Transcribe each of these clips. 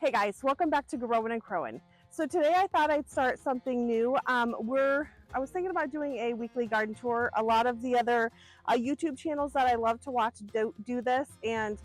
Hey guys, welcome back to Growin Crowin. So today I thought I'd start something new. I was thinking about doing a weekly garden tour. A lot of the other YouTube channels that I love to watch do this, and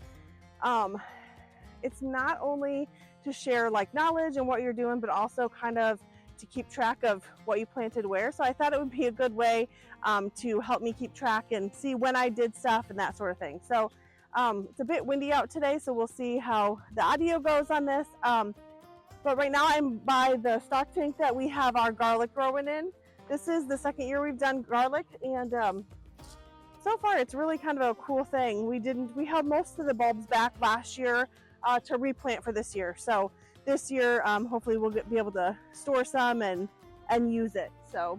it's not only to share like knowledge and what you're doing, but also kind of to keep track of what you planted where. So I thought it would be a good way to help me keep track and see when I did stuff and that sort of thing. So it's a bit windy out today, so we'll see how the audio goes on this. But right now I'm by the stock tank that we have our garlic growing in. This is the second year we've done garlic, and so far it's really kind of a cool thing. We held most of the bulbs back last year to replant for this year. So this year, hopefully we'll be able to store some and use it. So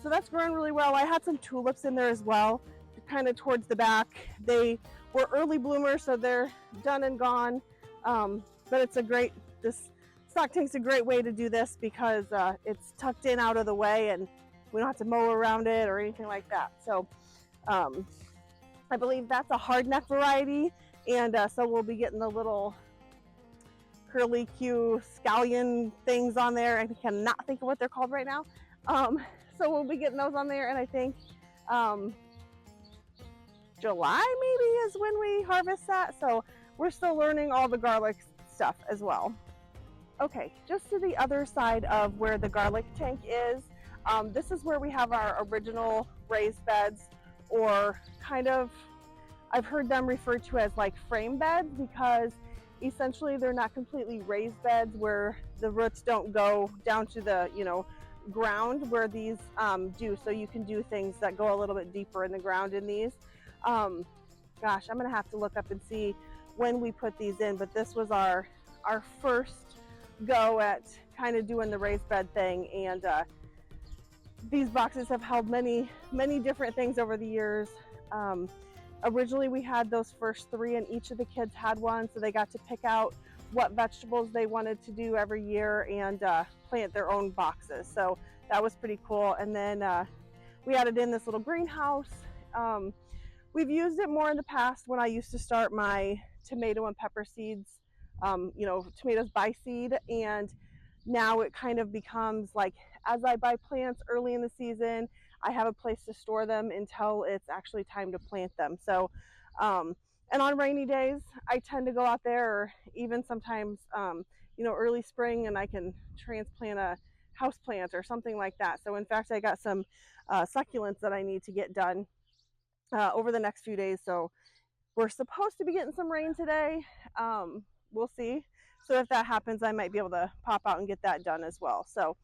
that's growing really well. I had some tulips in there as well, kind of towards the back. They were early bloomers, so they're done and gone. But this stock tank's a great way to do this because it's tucked in out of the way and we don't have to mow around it or anything like that. So I believe that's a hardneck variety, and so we'll be getting the little curly Q scallion things on there. I cannot think of what they're called right now. So we'll be getting those on there, and I think July maybe is when we harvest that. So we're still learning all the garlic stuff as well. Okay, just to the other side of where the garlic tank is, this is where we have our original raised beds, or kind of, I've heard them referred to as like frame beds, because essentially they're not completely raised beds where the roots don't go down to the ground where these do. So you can do things that go a little bit deeper in the ground in these. Gosh, I'm gonna have to look up and see when we put these in, but this was our first go at kind of doing the raised bed thing, and these boxes have held many different things over the years. Originally we had those first three, and each of the kids had one, so they got to pick out what vegetables they wanted to do every year and plant their own boxes. So that was pretty cool. And then we added in this little greenhouse. We've used it more in the past when I used to start my tomato and pepper seeds, tomatoes by seed, and now it kind of becomes like, as I buy plants early in the season, I have a place to store them until it's actually time to plant them. So, and on rainy days, I tend to go out there, or even sometimes, early spring, and I can transplant a house plant or something like that. So in fact, I got some succulents that I need to get done over the next few days. So we're supposed to be getting some rain today. We'll see. So if that happens, I might be able to pop out and get that done as well. So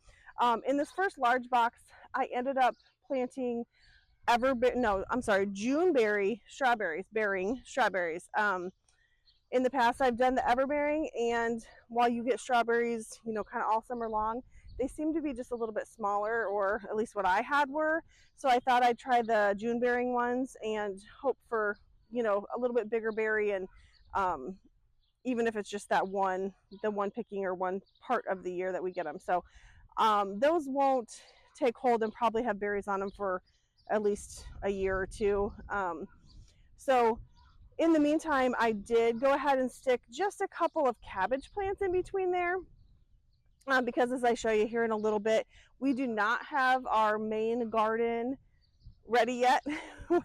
in this first large box, I ended up planting Juneberry strawberries, bearing strawberries. In the past, I've done the everbearing, and while you get strawberries, kind of all summer long, they seem to be just a little bit smaller, or at least what I had were. So I thought I'd try the June bearing ones and hope for, a little bit bigger berry, and even if it's just the one picking or one part of the year that we get them. So those won't take hold and probably have berries on them for at least a year or two. So in the meantime, I did go ahead and stick just a couple of cabbage plants in between there. Because as I show you here in a little bit, we do not have our main garden ready yet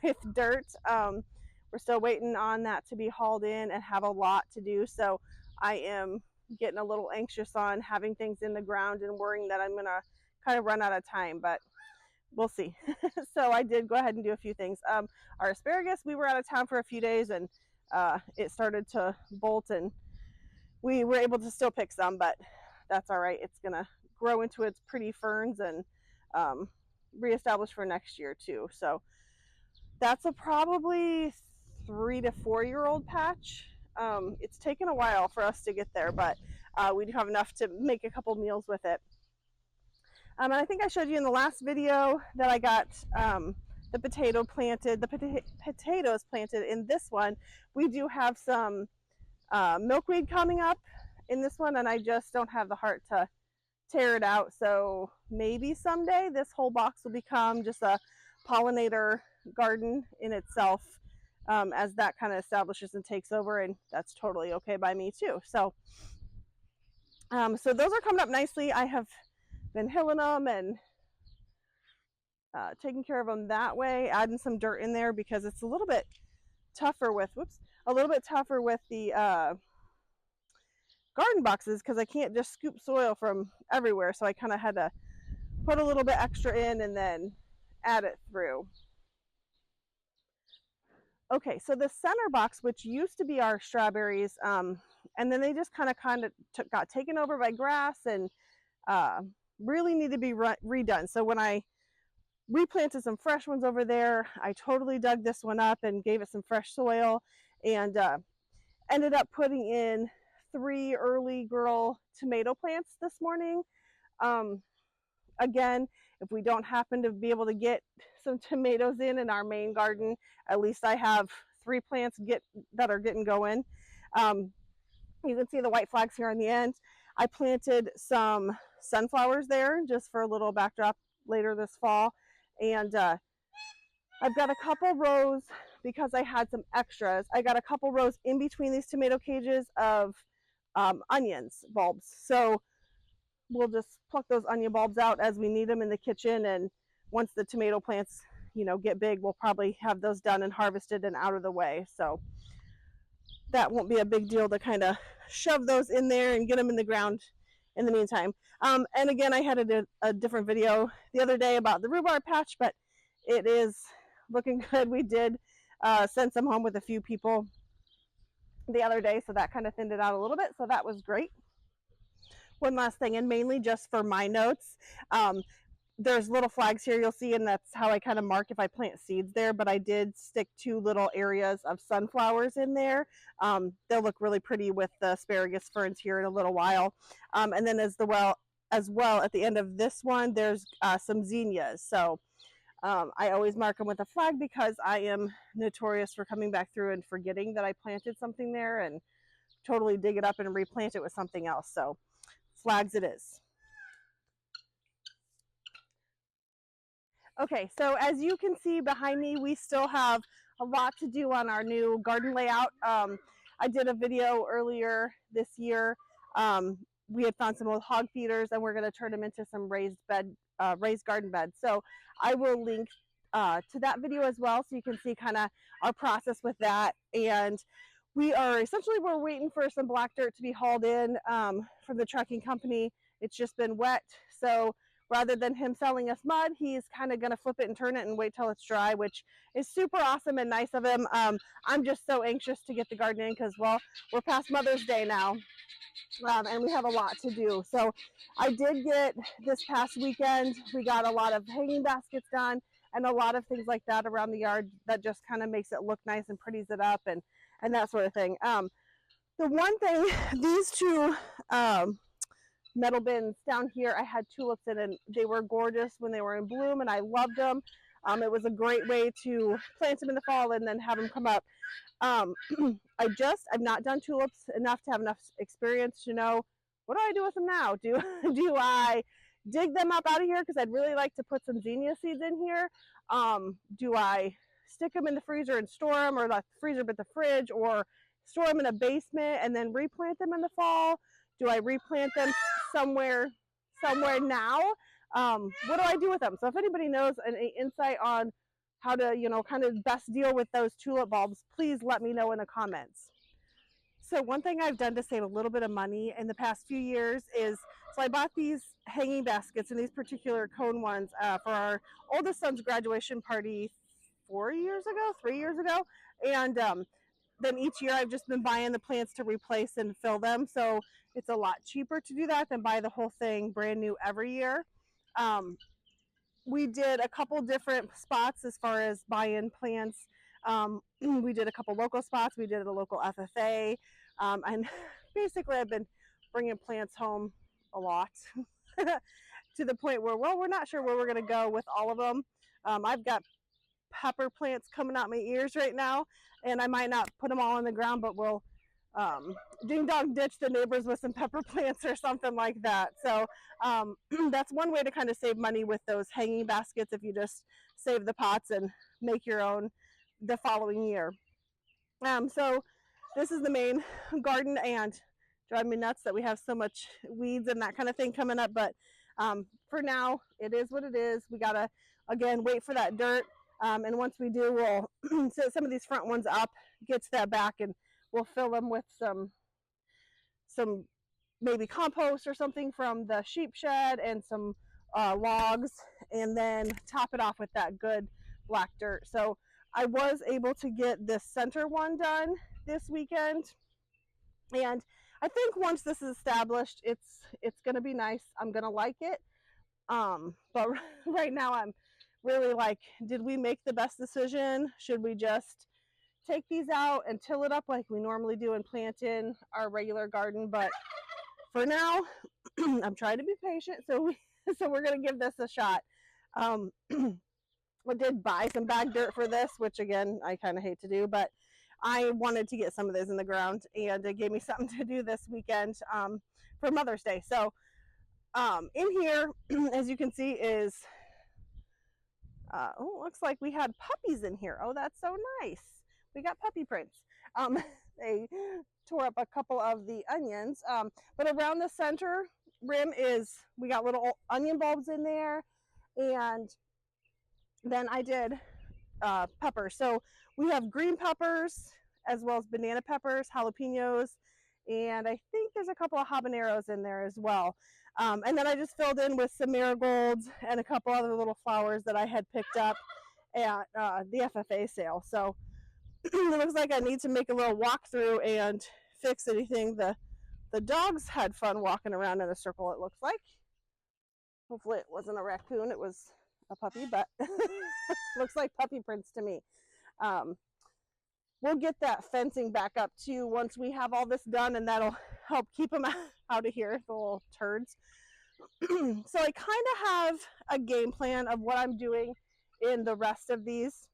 with dirt. We're still waiting on that to be hauled in and have a lot to do. So I am getting a little anxious on having things in the ground and worrying that I'm going to kind of run out of time, but we'll see. So I did go ahead and do a few things. Our asparagus, we were out of town for a few days, and it started to bolt, and we were able to still pick some, but that's all right. It's going to grow into its pretty ferns and reestablish for next year too. So that's a probably 3 to 4 year old patch. It's taken a while for us to get there, but we do have enough to make a couple meals with it. And I think I showed you in the last video that I got the potatoes planted in this one. We do have some milkweed coming up in this one, and I just don't have the heart to tear it out. So maybe someday this whole box will become just a pollinator garden in itself, as that kind of establishes and takes over, and that's totally okay by me too. So So those are coming up nicely. I have been hilling them and taking care of them that way, adding some dirt in there because it's a little bit tougher with, the garden boxes because I can't just scoop soil from everywhere. So I kind of had to put a little bit extra in and then add it through. Okay, so the center box, which used to be our strawberries, and then they just kind of got taken over by grass and really need to be redone. So when I replanted some fresh ones over there, I totally dug this one up and gave it some fresh soil, and ended up putting in 3 early girl tomato plants this morning. Again, if we don't happen to be able to get some tomatoes in our main garden, at least I have 3 plants that are getting going. You can see the white flags here on the end. I planted some sunflowers there just for a little backdrop later this fall. And I've got a couple rows, because I had some extras, I got a couple rows in between these tomato cages of onions bulbs. So we'll just pluck those onion bulbs out as we need them in the kitchen, and once the tomato plants, get big, we'll probably have those done and harvested and out of the way. So that won't be a big deal to kind of shove those in there and get them in the ground in the meantime. And again, I had a different video the other day about the rhubarb patch, but it is looking good. We did send some home with a few people the other day, so that kind of thinned it out a little bit, so that was great. One last thing, and mainly just for my notes, there's little flags here you'll see, and that's how I kind of mark if I plant seeds there, but I did stick 2 little areas of sunflowers in there. They'll look really pretty with the asparagus ferns here in a little while. And then as well at the end of this one, there's some zinnias. So I always mark them with a flag because I am notorious for coming back through and forgetting that I planted something there and totally dig it up and replant it with something else. So flags it is. Okay, so as you can see behind me, we still have a lot to do on our new garden layout. I did a video earlier this year. We had found some old hog feeders, and we're going to turn them into some raised garden beds. So I will link to that video as well, so you can see kind of our process with that. And we're waiting for some black dirt to be hauled in from the trucking company. It's just been wet, so rather than him selling us mud, he's kind of going to flip it and turn it and wait till it's dry, which is super awesome and nice of him. I'm just so anxious to get the garden in because, well, we're past Mother's Day now, and we have a lot to do. So I did get, this past weekend, we got a lot of hanging baskets done and a lot of things like that around the yard that just kind of makes it look nice and pretties it up and that sort of thing. The one thing, these 2 metal bins down here, I had tulips in, and they were gorgeous when they were in bloom, and I loved them. It was a great way to plant them in the fall and then have them come up. I've not done tulips enough to have enough experience to know, what do I do with them now? Do I dig them up out of here because I'd really like to put some zinnia seeds in here? Do I stick them in the freezer and store them, or not the freezer but the fridge, or store them in a basement and then replant them in the fall? Do I replant them somewhere now? What do I do with them? So if anybody knows any insight on how to, kind of best deal with those tulip bulbs, please let me know in the comments. So one thing I've done to save a little bit of money in the past few years is, so I bought these hanging baskets and these particular cone ones for our oldest son's graduation party 3 years ago. And then each year I've just been buying the plants to replace and fill them. So it's a lot cheaper to do that than buy the whole thing brand new every year. We did a couple different spots as far as buy-in plants. We did a couple local spots. We did a local FFA. And basically I've been bringing plants home a lot to the point where, well, we're not sure where we're going to go with all of them. I've got pepper plants coming out my ears right now, and I might not put them all on the ground, but we'll ding dong ditch the neighbors with some pepper plants or something like that. So that's one way to kind of save money with those hanging baskets, if you just save the pots and make your own the following year. So this is the main garden, and drive me nuts that we have so much weeds and that kind of thing coming up. But for now, it is what it is. We gotta, again, wait for that dirt. And once we do, we'll set some of these front ones up, get to that back, and we'll fill them with some maybe compost or something from the sheep shed and some logs, and then top it off with that good black dirt. So I was able to get this center one done this weekend, and I think once this is established, it's going to be nice. I'm going to like it. But right now I'm really like, did we make the best decision? Should we just take these out and till it up like we normally do and plant in our regular garden? But for now, I'm trying to be patient, so we're going to give this a shot. I did buy some bag dirt for this, which again, I kind of hate to do, but I wanted to get some of those in the ground, and it gave me something to do this weekend for Mother's Day. So in here, as you can see, is, oh, looks like we had puppies in here. Oh, that's so nice. We got puppy prints. They tore up a couple of the onions, but around the center rim is, we got little onion bulbs in there, and then I did peppers. So we have green peppers as well as banana peppers, jalapenos, and I think there's a couple of habaneros in there as well. And then I just filled in with some marigolds and a couple other little flowers that I had picked up at the FFA sale. So it looks like I need to make a little walkthrough and fix anything. The dogs had fun walking around in a circle, it looks like. Hopefully it wasn't a raccoon, it was a puppy, but looks like puppy prints to me. We'll get that fencing back up too once we have all this done, and that'll help keep them out of here, the little turds. So I kind of have a game plan of what I'm doing in the rest of these.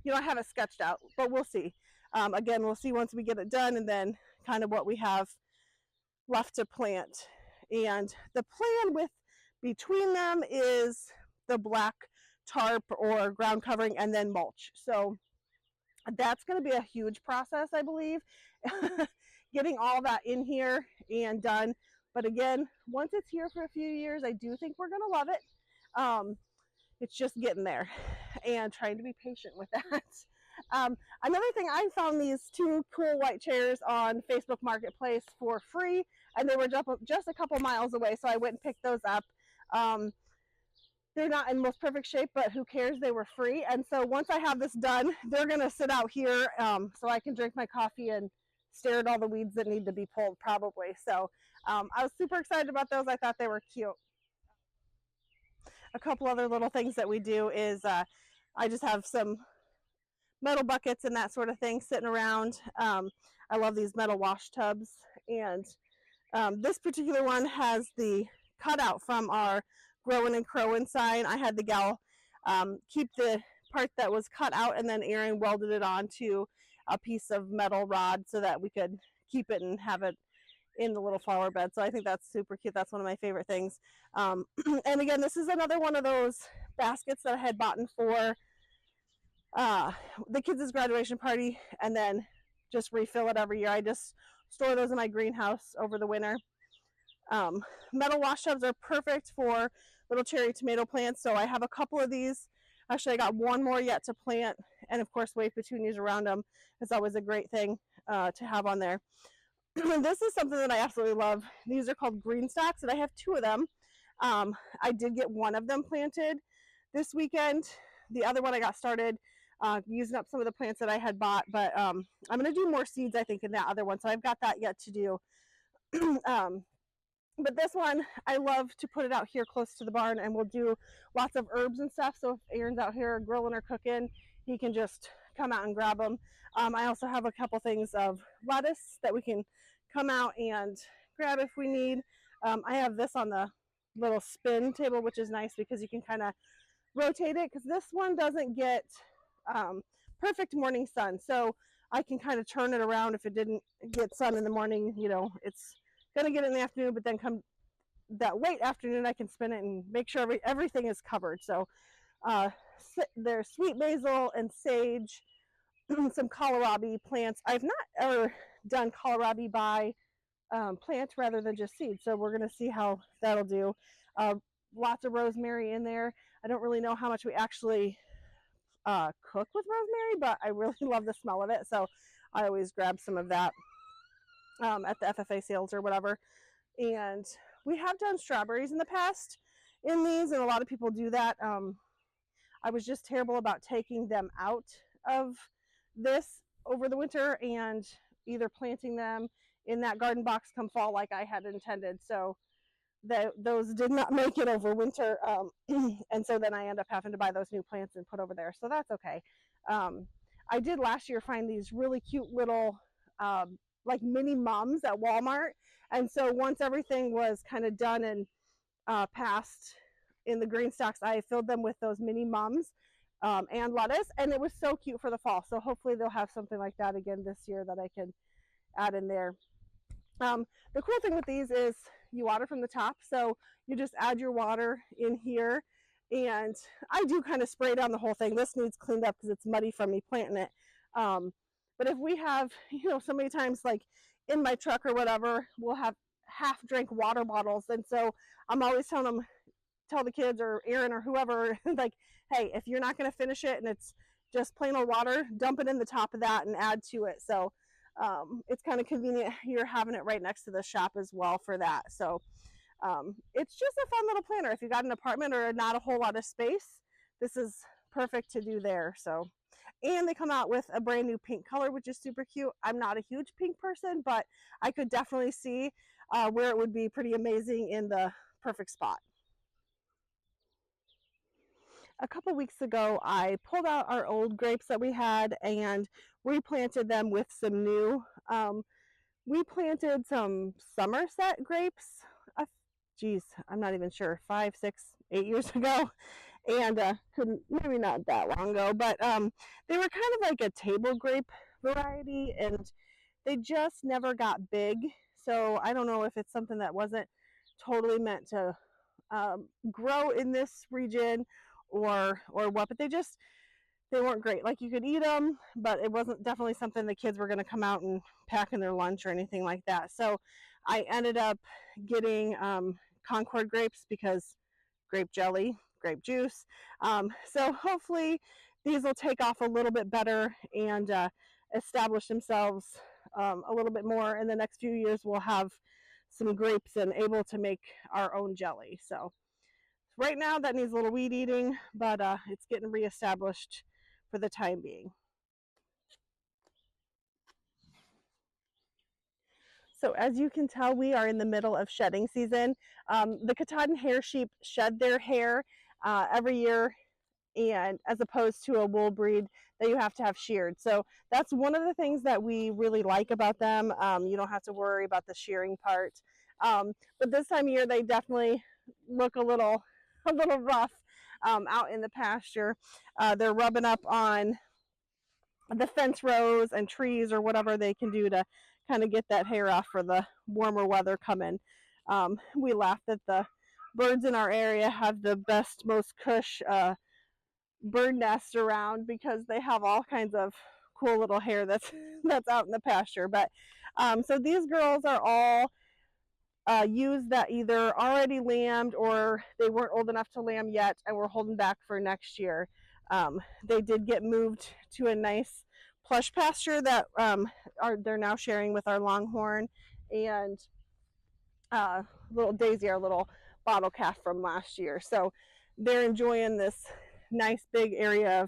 You know, I have it sketched out, but we'll see. Again, we'll see once we get it done, and then kind of what we have left to plant. And the plan with between them is the black tarp or ground covering, and then mulch. So that's going to be a huge process, I believe, getting all that in here and done. But again, once it's here for a few years, I do think we're going to love it. It's just getting there and trying to be patient with that. Another thing, I found these two cool white chairs on Facebook Marketplace for free, and they were just a couple miles away, so I went and picked those up. They're not in most perfect shape, but who cares? They were free. And so once I have this done, they're going to sit out here so I can drink my coffee and stare at all the weeds that need to be pulled, probably. So I was super excited about those. I thought they were cute. A couple other little things that we do is I just have some metal buckets and that sort of thing sitting around. I love these metal wash tubs, and this particular one has the cutout from our Growin Crowin sign. I had the gal keep the part that was cut out, and then Erin welded it onto a piece of metal rod so that we could keep it and have it in the little flower bed. So I think that's super cute. That's one of my favorite things. And again, this is another one of those baskets that I had bought for the kids' graduation party, and then just refill it every year. I just store those in my greenhouse over the winter. Metal wash tubs are perfect for little cherry tomato plants, so I have a couple of these. Actually, I got one more yet to plant, and of course wave petunias around them is always a great thing to have on there. This is something that I absolutely love. These are called green stocks, and I have two of them. I did get one of them planted this weekend. The other one I got started using up some of the plants that I had bought, but I'm going to do more seeds, I think, in that other one, so I've got that yet to do. But this one, I love to put it out here close to the barn, and we'll do lots of herbs and stuff. So if Aaron's out here grilling or cooking, he can just come out and grab them. I also have a couple things of lettuce that we can come out and grab if we need. I have this on the little spin table, which is nice because you can kind of rotate it, because this one doesn't get perfect morning sun. So I can kind of turn it around. If it didn't get sun in the morning, you know, it's going to get it in the afternoon, but then come that late afternoon, I can spin it and make sure everything is covered. So there's sweet basil and sage, some kohlrabi plants. I've not ever done kohlrabi by plant rather than just seed. So we're going to see how that'll do. Lots of rosemary in there. I don't really know how much we actually cook with rosemary, but I really love the smell of it. So I always grab some of that at the FFA sales or whatever. And we have done strawberries in the past in these, and a lot of people do that. I was just terrible about taking them out of this over the winter and either planting them in that garden box come fall like I had intended. So those did not make it over winter. And so then I end up having to buy those new plants and put over there. So that's okay. I did last year find these really cute little like mini mums at Walmart. And so once everything was kind of done and passed in the green stocks, I filled them with those mini mums and lettuce, and it was so cute for the fall. So hopefully they'll have something like that again this year that I can add in there. The cool thing with these is you water from the top, so you just add your water in here, and I do kind of spray down the whole thing. This needs cleaned up because it's muddy from me planting it. But if we have, so many times like in my truck or whatever, we'll have half drank water bottles, and so I'm always tell the kids or Aaron or whoever, like, hey, if you're not going to finish it and it's just plain old water, dump it in the top of that and add to it. So it's kind of convenient you're having it right next to the shop as well for that. So it's just a fun little planter. If you got an apartment or not a whole lot of space, this is perfect to do there. So, and they come out with a brand new pink color, which is super cute. I'm not a huge pink person, but I could definitely see where it would be pretty amazing in the perfect spot. A couple weeks ago, I pulled out our old grapes that we had and replanted them with some new. We planted some Somerset grapes, geez, I'm not even sure, 5, 6, 8 years ago. And maybe not that long ago, but they were kind of like a table grape variety, and they just never got big. So I don't know if it's something that wasn't totally meant to grow in this region or what, but they weren't great. Like, you could eat them, but it wasn't definitely something the kids were going to come out and pack in their lunch or anything like that. So I ended up getting Concord grapes because grape jelly, grape juice. So hopefully these will take off a little bit better and establish themselves a little bit more. In the next few years, we'll have some grapes and able to make our own jelly. So right now that needs a little weed eating, but it's getting reestablished for the time being. So as you can tell, we are in the middle of shedding season. The katahdin hair sheep shed their hair every year, and as opposed to a wool breed that you have to have sheared. So that's one of the things that we really like about them. You don't have to worry about the shearing part. But this time of year, they definitely look a little rough out in the pasture. They're rubbing up on the fence rows and trees or whatever they can do to kind of get that hair off for the warmer weather coming. We laugh that the birds in our area have the best, most cush bird nests around because they have all kinds of cool little hair that's out in the pasture. But so these girls are all ewes that either already lambed or they weren't old enough to lamb yet and we're holding back for next year. They did get moved to a nice plush pasture that they're now sharing with our longhorn and little Daisy, our little bottle calf from last year. So they're enjoying this nice big area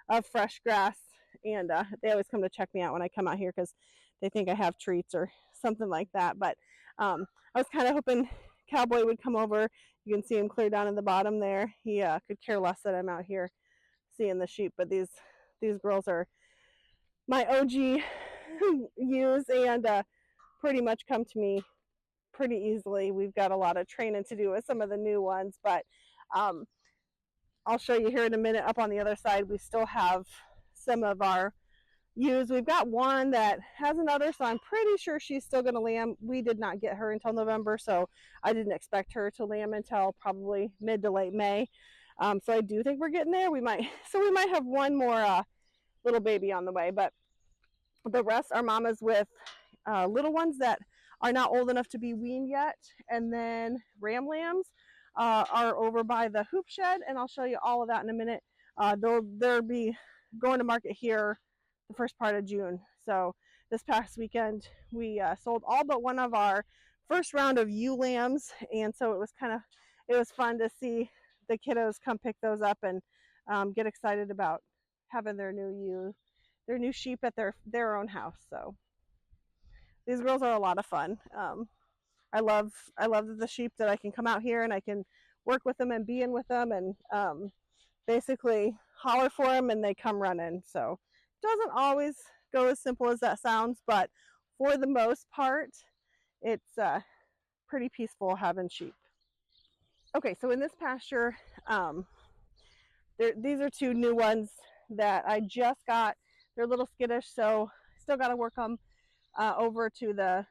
of fresh grass, and they always come to check me out when I come out here because they think I have treats or something like that. But I was kind of hoping Cowboy would come over. You can see him clear down in the bottom there. He could care less that I'm out here seeing the sheep, but these girls are my OG ewes and pretty much come to me pretty easily. We've got a lot of training to do with some of the new ones, but I'll show you here in a minute. Up on the other side, we still have some of our ewes. We've got one that has another, so I'm pretty sure she's still going to lamb. We did not get her until November, so I didn't expect her to lamb until probably mid to late May. So I do think we're getting there. We might have one more little baby on the way, but the rest are mamas with little ones that are not old enough to be weaned yet. And then ram lambs are over by the hoop shed, and I'll show you all of that in a minute. They'll be going to market here the first part of June. So this past weekend we sold all but one of our first round of ewe lambs, and so it was fun to see the kiddos come pick those up and get excited about having their new sheep at their own house. So these girls are a lot of fun. I love the sheep that I can come out here and I can work with them and be in with them and basically holler for them and they come running. So it doesn't always go as simple as that sounds, but for the most part, it's pretty peaceful having sheep. Okay, so in this pasture, these are two new ones that I just got. They're a little skittish, so still got to work them over to the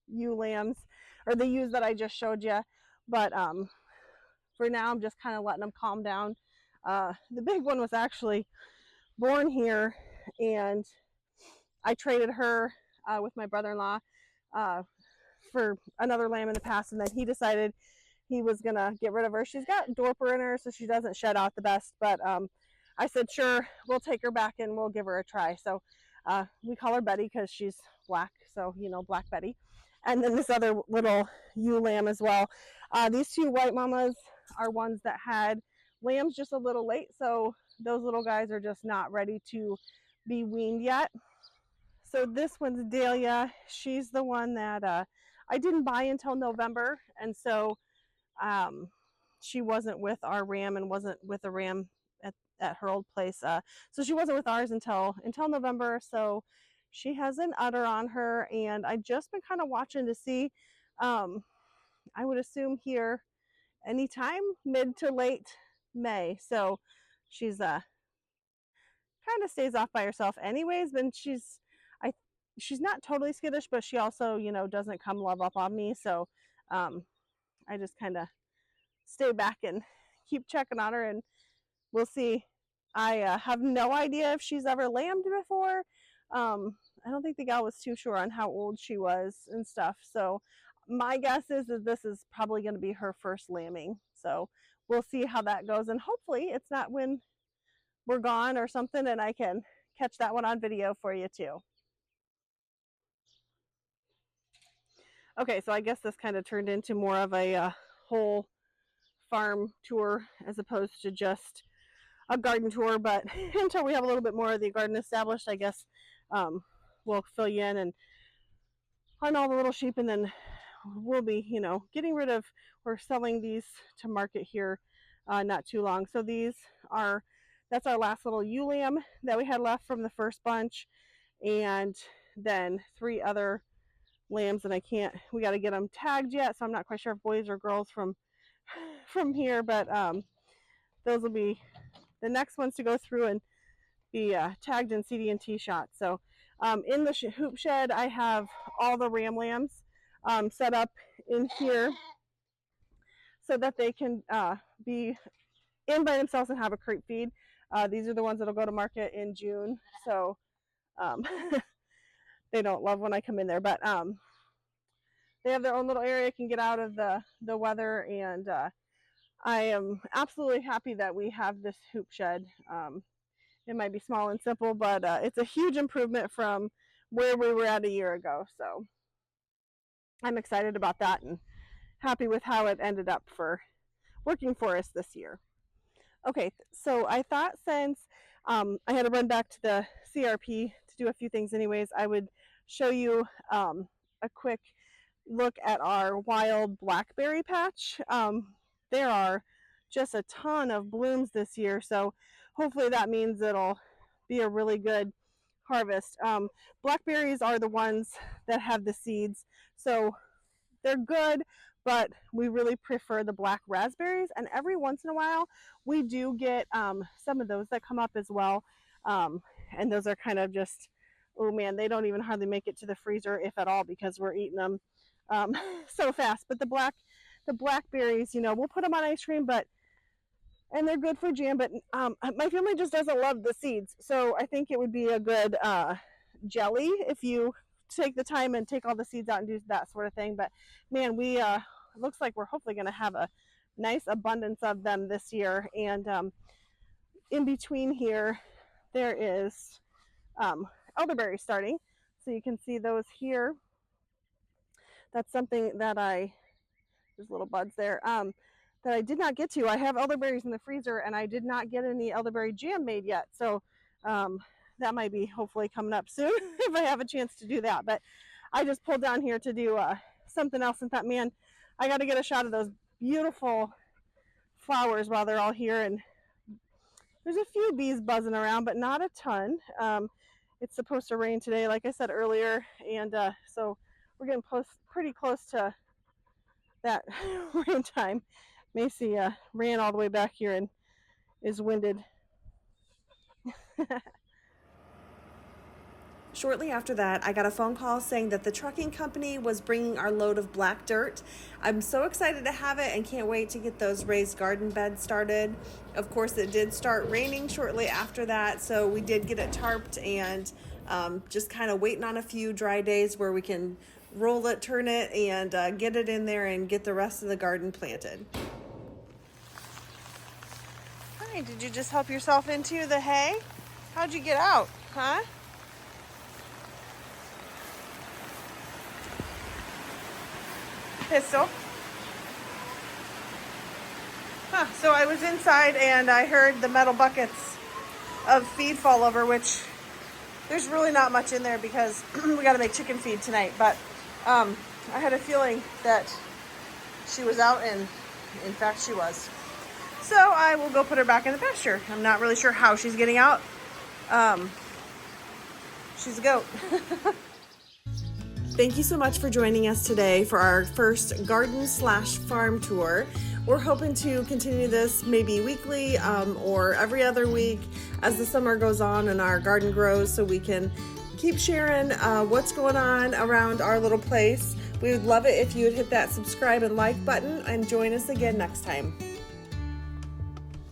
ewe lambs, or the ewes that I just showed you. But for now, I'm just kind of letting them calm down. The big one was actually born here, and I traded her with my brother-in-law for another lamb in the past, and then he decided he was gonna get rid of her. She's got Dorper in her, so she doesn't shed out the best, but I said, sure, we'll take her back and we'll give her a try. So we call her Betty because she's black, so Black Betty. And then this other little ewe lamb as well. These two white mamas are ones that had lambs just a little late, so those little guys are just not ready to be weaned yet. So this one's Dahlia. She's the one that I didn't buy until November, and so she wasn't with our ram and wasn't with a ram at her old place. So she wasn't with ours until November. So she has an udder on her, and I just been kind of watching to see. I would assume here anytime mid to late May. So she's kind of stays off by herself anyways, but she's not totally skittish, but she also doesn't come love up on me. So I just kind of stay back and keep checking on her, and we'll see. I have no idea if she's ever lambed before. I don't think the gal was too sure on how old she was and stuff. So my guess is that this is probably going to be her first lambing. So we'll see how that goes, and hopefully it's not when we're gone or something, and I can catch that one on video for you too. Okay, so I guess this kind of turned into more of a whole farm tour as opposed to just a garden tour, but until we have a little bit more of the garden established, I guess we'll fill you in and on all the little sheep, and then we'll be getting rid of or selling these to market here not too long. So that's our last little ewe lamb that we had left from the first bunch, and then 3 other lambs, and we got to get them tagged yet, so I'm not quite sure if boys or girls from here, but those will be the next ones to go through and be tagged in CD&T shots. So in the hoop shed, I have all the ram lambs set up in here so that they can be in by themselves and have a creep feed. These are the ones that'll go to market in June, so they don't love when I come in there, but they have their own little area, can get out of the weather, and I am absolutely happy that we have this hoop shed. It might be small and simple, but it's a huge improvement from where we were at a year ago. So I'm excited about that and happy with how it ended up for working for us this year. Okay, so I thought since I had to run back to the CRP to do a few things anyways, I would show you a quick look at our wild blackberry patch. There are just a ton of blooms this year, so hopefully that means it'll be a really good harvest. Blackberries are the ones that have the seeds, so they're good, but we really prefer the black raspberries, and every once in a while we do get some of those that come up as well, and those are kind of just, oh man, they don't even hardly make it to the freezer, if at all, because we're eating them so fast. But the blackberries, we'll put them on ice cream, and they're good for jam, but my family just doesn't love the seeds, so I think it would be a good jelly if you take the time and take all the seeds out and do that sort of thing. But man, we it looks like we're hopefully going to have a nice abundance of them this year. And in between here, there is elderberry starting. So you can see those here. That's something that there's little buds there, that I did not get to. I have elderberries in the freezer and I did not get any elderberry jam made yet. So that might be hopefully coming up soon if I have a chance to do that. But I just pulled down here to do something else and thought, man, I got to get a shot of those beautiful flowers while they're all here. And there's a few bees buzzing around, but not a ton. It's supposed to rain today, like I said earlier, and so we're getting pretty close to that rain time. Macy ran all the way back here and is winded. Shortly after that, I got a phone call saying that the trucking company was bringing our load of black dirt. I'm so excited to have it and can't wait to get those raised garden beds started. Of course, it did start raining shortly after that, so we did get it tarped and just kind of waiting on a few dry days where we can roll it, turn it, and get it in there and get the rest of the garden planted. Hi, did you just help yourself into the hay? How'd you get out, huh? Pistol. So I was inside and I heard the metal buckets of feed fall over, which there's really not much in there because we got to make chicken feed tonight. But I had a feeling that she was out, and in fact she was. So I will go put her back in the pasture. I'm not really sure how she's getting out. She's a goat. Thank you so much for joining us today for our first garden/farm tour. We're hoping to continue this maybe weekly or every other week as the summer goes on and our garden grows, so we can keep sharing what's going on around our little place. We would love it if you would hit that subscribe and like button and join us again next time.